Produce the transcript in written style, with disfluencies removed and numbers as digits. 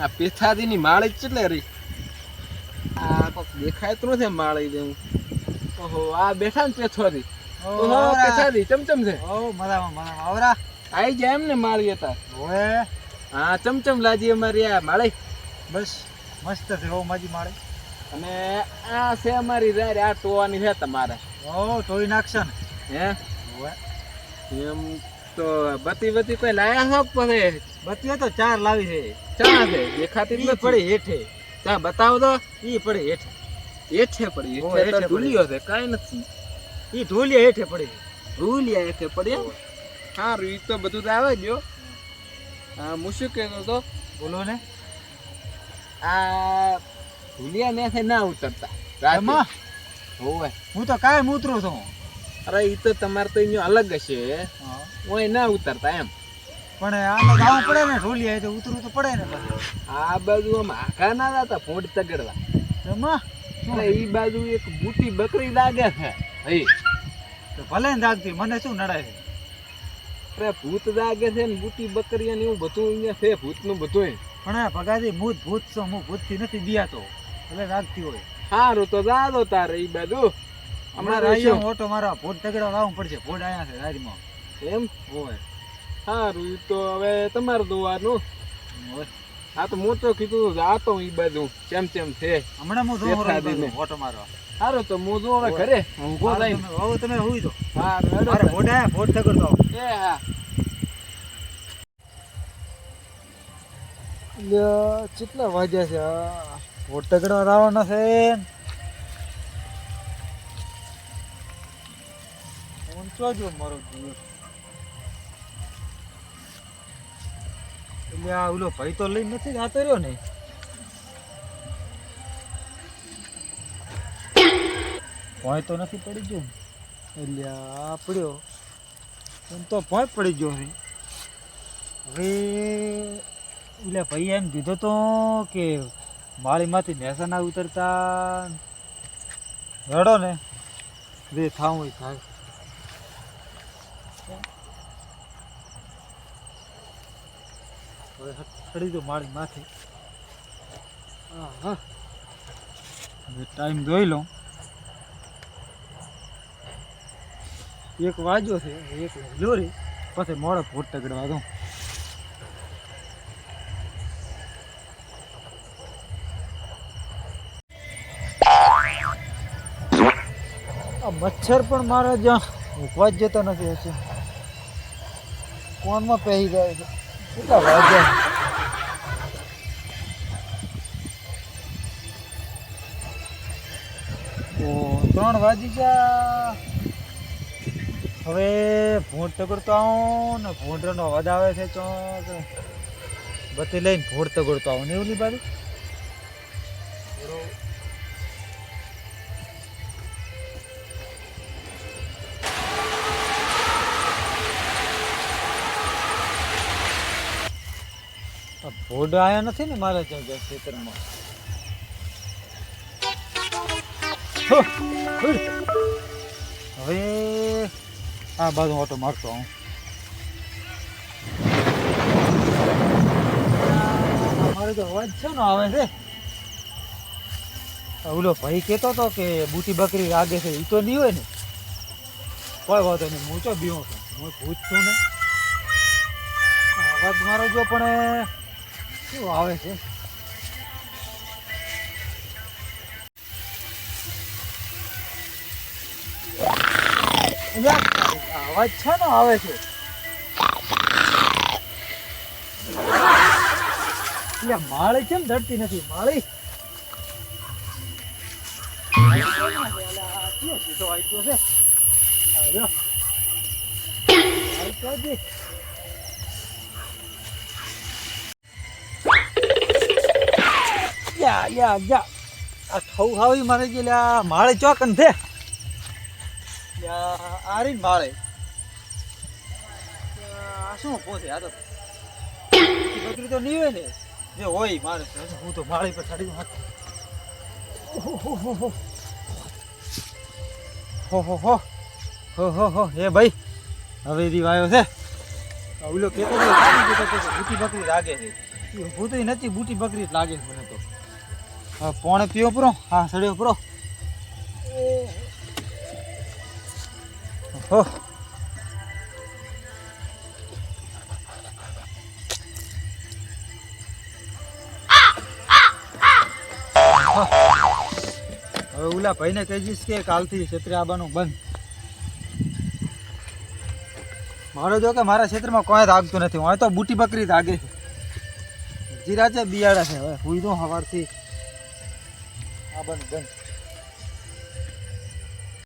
આ પેથાદીની માળી કેટલે રહી? આ કોક દેખાય તો નથી માળી જેવું. ઓહો, આ બેઠા ને પેથોરી. ઓહો, પેથાદી ચમચમ છે. ઓ મજામાં આવરા આઈ જાય એમ ને માળી હતા. ઓએ હા, ચમચમ લાજી અમારી આ માળી. બસ મસ્ત છે ઓ માજી માળે. અને આ છે અમારી રારે આ ટોવાની છે તમારે. ઓ ટોઈ નાખશે ને હે? ઓએ એમ તો બતી કોઈ લાયા હો પછી? બત્તીઓ તો 4 લાવી છે. ચા છે દેખાતી જ ઈ નથી. પડે હેઠે. ચા બતાવો તો. ઈ પડે હેઠે. હેઠે પડી. ઓ, હેઠે તો હેઠે ઢૂલિયો છે, કાંઈ નથી. ઈ ઢોલિયા હેઠે પડે. ઢૂલિયા હેઠે પડ્યા. હારું, ઈ તો બધું તો આવે જ હો. હા, હું શું કહેતો તો, બોલો ને. આ ઢૂલિયા ને ના ઉતરતા રાતે. એમાં હોવે. હું તો કાયમ ઉતરું છું. અરે ઈ તો તમારે તો અહીંયા અલગ હશે. હા. ઓય ના ઉતરતા એમ. પણ આમાં જાવું પડે ને ઢોલિયા એ તો ઉતરવું તો પડે ને પછી. આ બાજુ આમ આખા ના જતા ફોડ તગડવા. એમાં અરે ઈ બાજુ એક બુટી બકરી લાગે છે. હઈ તો ભલે ને દાગતી મને શું નડાય છે. અરે ભૂત લાગે છે ને બુટી બકરી ને એવું બધું અહીંયા છે ભૂતનું બધું. પણ ભગાજી હું ભૂત છું, હું ભૂતથી નથી બિયાતો. ભલે રાખતી હોય. સારું તો જાદો તારે ઈ બાજુ. અમારે અહીંયા ઓટો મારા ભોટ તગડા લાવવું પડશે. ભોટ આયા છે રાજમાં. એમ હોય. સારું, ઈ તો હવે તમારે જોવાનું. હા તો હું તો કીધું જાતો ઈ બાજુ કેમ છે. હમણાં હું જોઉં ઓટો મારવા. સારું તો હું જો હવે ઘરે ઊભો થઈ. હવે તમે હુઈ દો. હા મારે ભોટ આયા ભોટ તગડતો આવો. એ હા. કેટલા વાગ્યા છે? ભોટ તગડવા આવવાના છે. જો મારો દિવસ એટલે આ ઓલો ભાઈ તો લઈ નથી આતો રહ્યો ને. ભોય તો નથી પડી ગયો એટલે આ પડ્યો એમ તો ભોય પડી ગયો છે. હવે એટલે ભાઈ એમ કીધો તો કે માળીમાંથી મહેસાણા ઉતરતા રડો ને બે થાવું થાય. હવે ચડી દો મારી માથે. હા હવે ટાઈમ જોઈ લઉં. 1 વાગ્યો છે. 1 વાગ્યો રે પછી મોડે ભોટ તગડવા દઉં. આ મચ્છર પણ મારે જ્યાં ઉભવા જ જતો નથી. હશે કોણમાં પહેરી જાય છે. કેટલા વાગ્યા? ઓ 3 વાગી ગયા. હવે ભોંટ તગડતો આવું ને ભોંટનો અવાજ આવે છે તો બધી લઈને ભોંટ તગડતો આવું ને એવું બાજુ. ભોડ આયા નથી ને મારા ત્યાં ખેતરમાં. હવે આ બાજુ ઓટો મારતો હું. મારે તો અવાજ છે ને આવે છે. ઓલો ભાઈ કહેતો હતો કે બુટી બકરી લાગે છે. એ તો નહીં હોય ને. કોઈ વાંધો નહીં. હું તો બીવો છું. હું ભૂત છું ને. અવાજ મારો જો પણ શું આવે છે. અવાજ છે ને આવે છે. એટલે માળી કેમ ધરતી નથી? માળી સીધો આવી ગયો છે. આ થવું હાવી મારે જે માળે ચોકન છે. આ રી માળે આ શું પોતે? આ તો બકરી તો નહીં હોય ને. જે હોય મારે હું તો માળી પર ચડી હો હો હો હો હો હો. એ ભાઈ હવે રી વાયો છે. ઓલો કેતો તો કાંઈ કહેતો હતો કે બૂટી બકરી લાગે છે એ ભૂતય નથી બૂટી બકરી જ લાગે છે મને તો હા પોણે પીવો પૂરો હા સડ્યો પૂરો હો હવે ઓલા ભાઈને કહી દઈશ કે કાલથી ક્ષેત્રે આવવાનું બંધ મારો જો કે મારા ક્ષેત્રમાં કોઈ રાખતું નથી હું તો બૂટી બકરી લાગે છે જીરા છે બિયાડા છે હવે હુઈ દઉં સવારથી આવવાનું બંધ